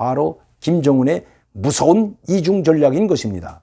바로 김정은의 무서운 이중 전략인 것입니다.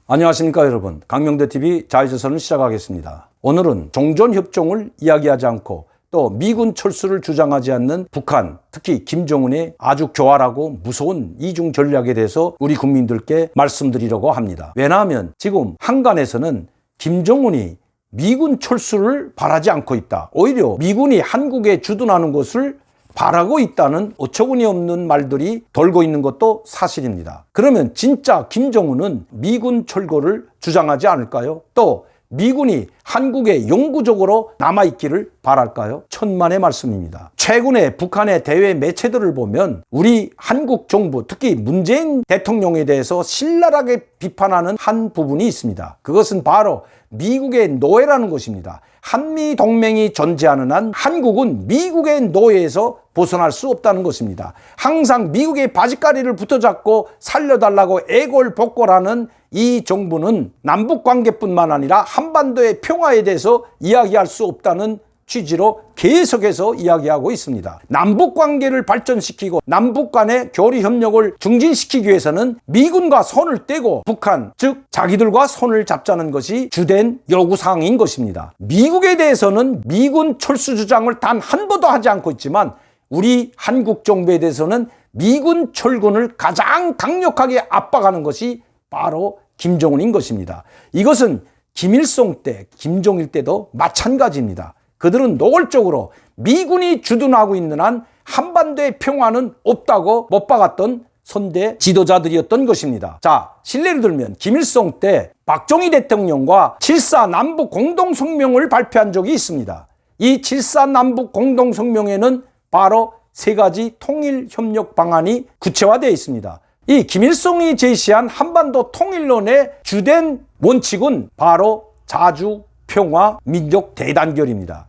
안녕하십니까 여러분, 강명대TV 자유조선을 시작하겠습니다. 오늘은 종전협정을 이야기하지 않고 또 미군 철수를 주장하지 않는 북한, 특히 김정은의 아주 교활하고 무서운 이중 전략에 대해서 우리 국민들께 말씀드리려고 합니다. 왜냐하면 지금 한간에서는 김정은이 미군 철수를 바라지 않고 있다, 오히려 미군이 한국에 주둔하는 것을 바라고 있다는 어처구니 없는 말들이 돌고 있는 것도 사실입니다. 그러면 진짜 김정은은 미군 철거를 주장하지 않을까요? 또 미군이 한국에 영구적으로 남아있기를 바랄까요? 천만의 말씀입니다. 최근에 북한의 대외 매체들을 보면 우리 한국 정부, 특히 문재인 대통령에 대해서 신랄하게 비판하는 한 부분이 있습니다. 그것은 바로 미국의 노예라는 것입니다. 한미 동맹이 존재하는 한 한국은 미국의 노예에서 벗어날 수 없다는 것입니다. 항상 미국의 바지가리를 붙어잡고 살려달라고 애골복골하는 이 정부는 남북관계뿐만 아니라 한반도의 평화에 대해서 이야기할 수 없다는 취지로 계속해서 이야기하고 있습니다. 남북관계를 발전시키고 남북 간의 교류협력을 증진시키기 위해서는 미군과 손을 떼고 북한, 즉 자기들과 손을 잡자는 것이 주된 요구사항인 것입니다. 미국에 대해서는 미군 철수 주장을 단 한 번도 하지 않고 있지만 우리 한국 정부에 대해서는 미군 철군을 가장 강력하게 압박하는 것이 바로 김정은인 것입니다. 이것은 김일성 때, 김정일 때도 마찬가지입니다. 그들은 노골적으로 미군이 주둔하고 있는 한 한반도의 평화는 없다고 못 박았던 선대 지도자들이었던 것입니다. 자, 실례를 들면 김일성 때 박정희 대통령과 7.4 남북 공동성명을 발표한 적이 있습니다. 이 7.4 남북 공동성명에는 바로 세 가지 통일협력 방안이 구체화되어 있습니다. 이 김일성이 제시한 한반도 통일론의 주된 원칙은 바로 자주, 평화, 민족 대단결입니다.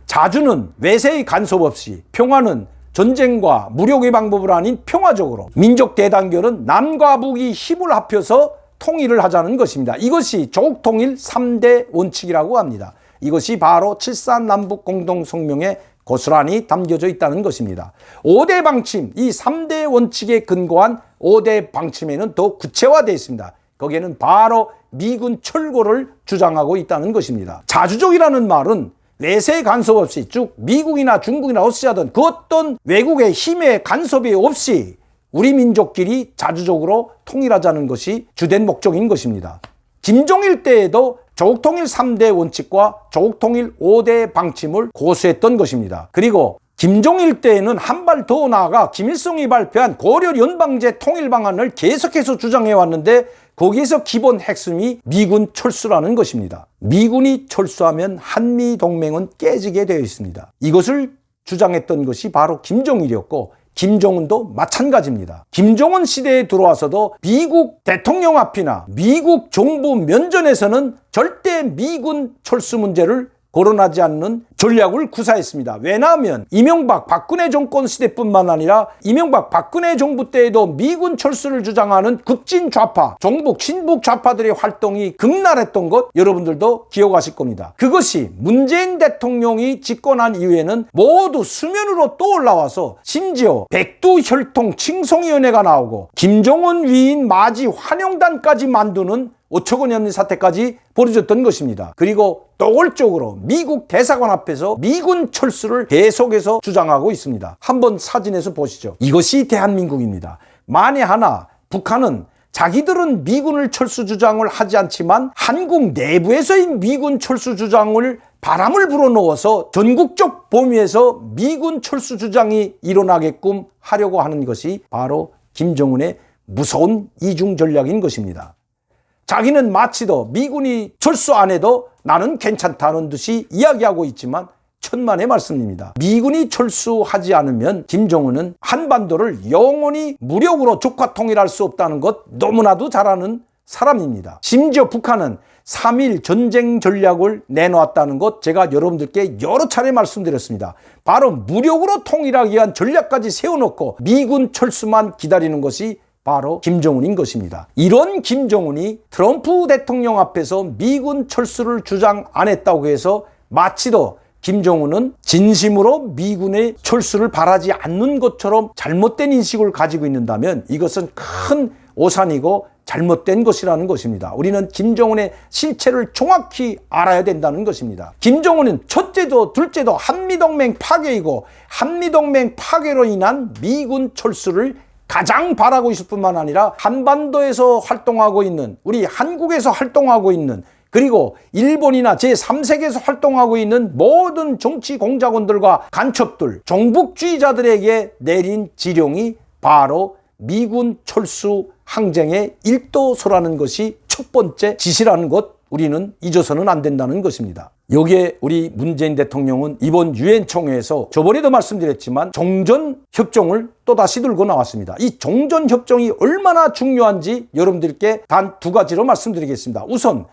자주는 외세의 간섭 없이, 평화는 전쟁과 무력의 방법을 아닌 평화적으로, 민족 대단결은 남과 북이 힘을 합해서 통일을 하자는 것입니다. 이것이 조국통일 3대 원칙이라고 합니다. 이것이 바로 7.4 남북 공동성명에 고스란히 담겨져 있다는 것입니다. 5대 방침, 이 3대 원칙에 근거한 5대 방침에는 더 구체화되어 있습니다. 거기에는 바로 미군 철거를 주장하고 있다는 것입니다. 자주적이라는 말은 외세의 간섭 없이, 즉 미국이나 중국이나 러시아든 그 어떤 외국의 힘의 간섭이 없이 우리 민족끼리 자주적으로 통일하자는 것이 주된 목적인 것입니다. 김정일 때에도 조국통일 3대 원칙과 조국통일 5대 방침을 고수했던 것입니다. 그리고 김정일 때에는 한 발 더 나아가 김일성이 발표한 고려 연방제 통일 방안을 계속해서 주장해 왔는데 거기에서 기본 핵심이 미군 철수라는 것입니다. 미군이 철수하면 한미 동맹은 깨지게 되어 있습니다. 이것을 주장했던 것이 바로 김정일이었고 김정은도 마찬가지입니다. 김정은 시대에 들어와서도 미국 대통령 앞이나 미국 정부 면전에서는 절대 미군 철수 문제를 거론하지 않는 전략을 구사했습니다. 왜냐하면 이명박 박근혜 정권 시대뿐만 아니라 이명박 박근혜 정부 때에도 미군 철수를 주장하는 급진 좌파, 종북 친북 좌파들의 활동이 극날했던 것 여러분들도 기억하실 겁니다. 그것이 문재인 대통령이 집권한 이후에는 모두 수면으로 떠올라와서 심지어 백두혈통 칭송위원회가 나오고 김정은 위인 맞이 환영단까지 만드는 어처구니 없는 사태까지 벌어졌던 것입니다. 그리고 노골적으로 미국 대사관 앞에서 미군 철수를 계속해서 주장하고 있습니다. 한번 사진에서 보시죠. 이것이 대한민국입니다. 만에 하나 북한은 자기들은 미군을 철수 주장을 하지 않지만 한국 내부에서의 미군 철수 주장을 바람을 불어넣어서 전국적 범위에서 미군 철수 주장이 일어나게끔 하려고 하는 것이 바로 김정은의 무서운 이중 전략인 것입니다. 자기는 마치도 미군이 철수 안 해도 나는 괜찮다는 듯이 이야기하고 있지만 천만의 말씀입니다. 미군이 철수하지 않으면 김정은은 한반도를 영원히 무력으로 조카 통일할 수 없다는 것 너무나도 잘 아는 사람입니다. 심지어 북한은 3.1 전쟁 전략을 내놓았다는 것 제가 여러분들께 여러 차례 말씀드렸습니다. 바로 무력으로 통일하기 위한 전략까지 세워놓고 미군 철수만 기다리는 것이 바로 김정은인 것입니다. 이런 김정은이 트럼프 대통령 앞에서 미군 철수를 주장 안 했다고 해서 마치도 김정은은 진심으로 미군의 철수를 바라지 않는 것처럼 잘못된 인식을 가지고 있는다면 이것은 큰 오산이고 잘못된 것이라는 것입니다. 우리는 김정은의 실체를 정확히 알아야 된다는 것입니다. 김정은은 첫째도 둘째도 한미동맹 파괴이고 한미동맹 파괴로 인한 미군 철수를 가장 바라고 있을 뿐만 아니라 한반도에서 활동하고 있는, 우리 한국에서 활동하고 있는, 그리고 일본이나 제3세계에서 활동하고 있는 모든 정치 공작원들과 간첩들, 종북주의자들에게 내린 지령이 바로 미군 철수 항쟁의 일도서라는 것이 첫 번째 지시라는 것, 우리는 잊어서는 안 된다는 것입니다. 여기에 우리 문재인 대통령은 이번 유엔 총회에서 저번에도 말씀드렸지만 종전협정을 또다시 들고 나왔습니다. 이 종전협정이 얼마나 중요한지 여러분들께 단 두 가지로 말씀드리겠습니다. 우선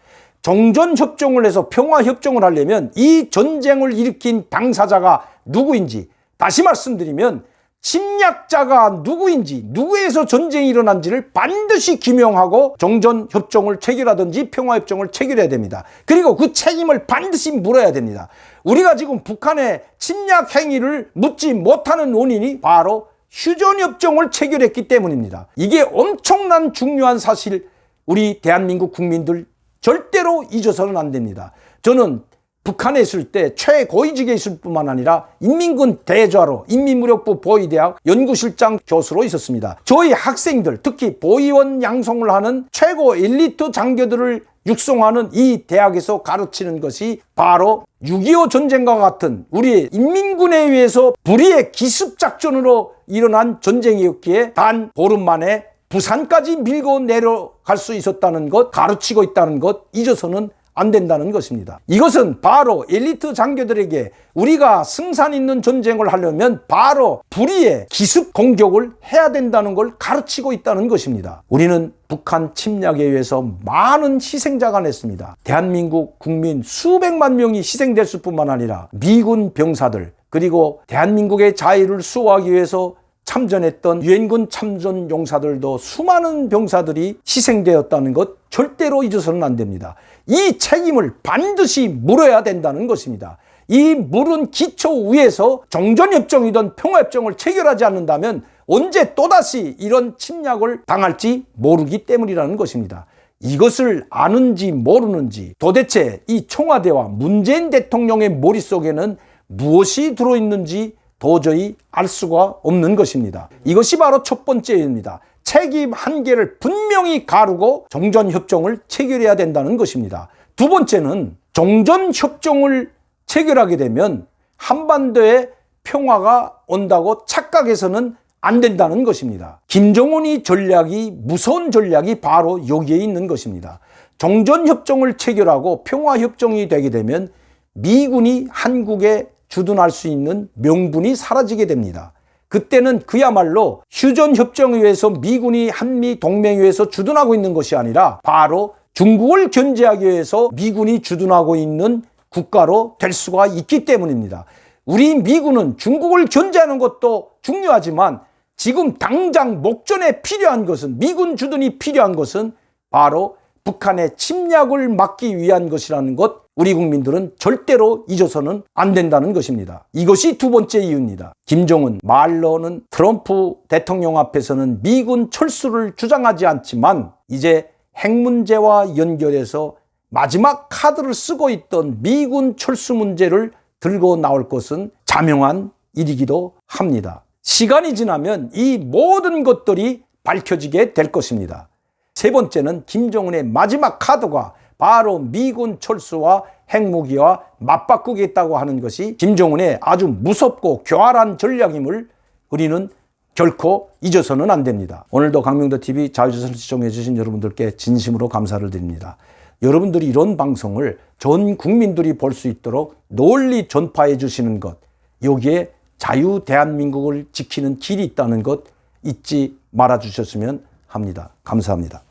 종전협정을 해서 평화협정을 하려면 이 전쟁을 일으킨 당사자가 누구인지, 다시 말씀드리면 침략자가 누구인지, 누구에서 전쟁이 일어난지를 반드시 규명하고 종전협정을 체결하든지 평화협정을 체결해야 됩니다. 그리고 그 책임을 반드시 물어야 됩니다. 우리가 지금 북한의 침략 행위를 묻지 못하는 원인이 바로 휴전협정을 체결했기 때문입니다. 이게 엄청난 중요한 사실, 우리 대한민국 국민들 절대로 잊어서는 안 됩니다. 저는 북한에 있을 때 최고위직에 있을 뿐만 아니라 인민군 대좌로 인민무력부 보위대학 연구실장 교수로 있었습니다. 저희 학생들, 특히 보위원 양성을 하는 최고 엘리트 장교들을 육성하는 이 대학에서 가르치는 것이 바로 6.25 전쟁과 같은 우리의 인민군에 의해서 불의의 기습작전으로 일어난 전쟁이었기에 단 보름 만에 부산까지 밀고 내려갈 수 있었다는 것, 가르치고 있다는 것 잊어서는 안 된다는 것입니다. 이것은 바로 엘리트 장교들에게 우리가 승산 있는 전쟁을 하려면 바로 불의의 기습 공격을 해야 된다는 걸 가르치고 있다는 것입니다. 우리는 북한 침략에 의해서 많은 희생자가 냈습니다. 대한민국 국민 수백만 명이 희생됐을 뿐만 아니라 미군 병사들, 그리고 대한민국의 자유를 수호하기 위해서 참전했던 유엔군 참전 용사들도 수많은 병사들이 희생되었다는 것 절대로 잊어서는 안 됩니다. 이 책임을 반드시 물어야 된다는 것입니다. 이 물은 기초 위에서 종전협정이든 평화협정을 체결하지 않는다면 언제 또다시 이런 침략을 당할지 모르기 때문이라는 것입니다. 이것을 아는지 모르는지, 도대체 이 청와대와 문재인 대통령의 머릿속에는 무엇이 들어있는지 도저히 알 수가 없는 것입니다. 이것이 바로 첫 번째입니다. 책임 한계를 분명히 가르고 종전협정을 체결해야 된다는 것입니다. 두 번째는 종전협정을 체결하게 되면 한반도에 평화가 온다고 착각해서는 안 된다는 것입니다. 김정은이 전략이, 무서운 전략이 바로 여기에 있는 것입니다. 종전협정을 체결하고 평화협정이 되게 되면 미군이 한국에 주둔할 수 있는 명분이 사라지게 됩니다. 그때는 그야말로 휴전협정에 의해서 미군이 한미동맹에 의해서 주둔하고 있는 것이 아니라 바로 중국을 견제하기 위해서 미군이 주둔하고 있는 국가로 될 수가 있기 때문입니다. 우리 미군은 중국을 견제하는 것도 중요하지만 지금 당장 목전에 필요한 것은, 미군 주둔이 필요한 것은 바로 북한의 침략을 막기 위한 것이라는 것, 우리 국민들은 절대로 잊어서는 안 된다는 것입니다. 이것이 두 번째 이유입니다. 김정은 말로는 트럼프 대통령 앞에서는 미군 철수를 주장하지 않지만 이제 핵 문제와 연결해서 마지막 카드를 쓰고 있던 미군 철수 문제를 들고 나올 것은 자명한 일이기도 합니다. 시간이 지나면 이 모든 것들이 밝혀지게 될 것입니다. 세 번째는 김정은의 마지막 카드가 바로 미군 철수와 핵무기와 맞바꾸겠다고 하는 것이 김정은의 아주 무섭고 교활한 전략임을 우리는 결코 잊어서는 안 됩니다. 오늘도 강명도TV 자유조선을 시청해 주신 여러분들께 진심으로 감사를 드립니다. 여러분들이 이런 방송을 전 국민들이 볼 수 있도록 널리 전파해 주시는 것, 여기에 자유 대한민국을 지키는 길이 있다는 것 잊지 말아 주셨으면 합니다. 감사합니다.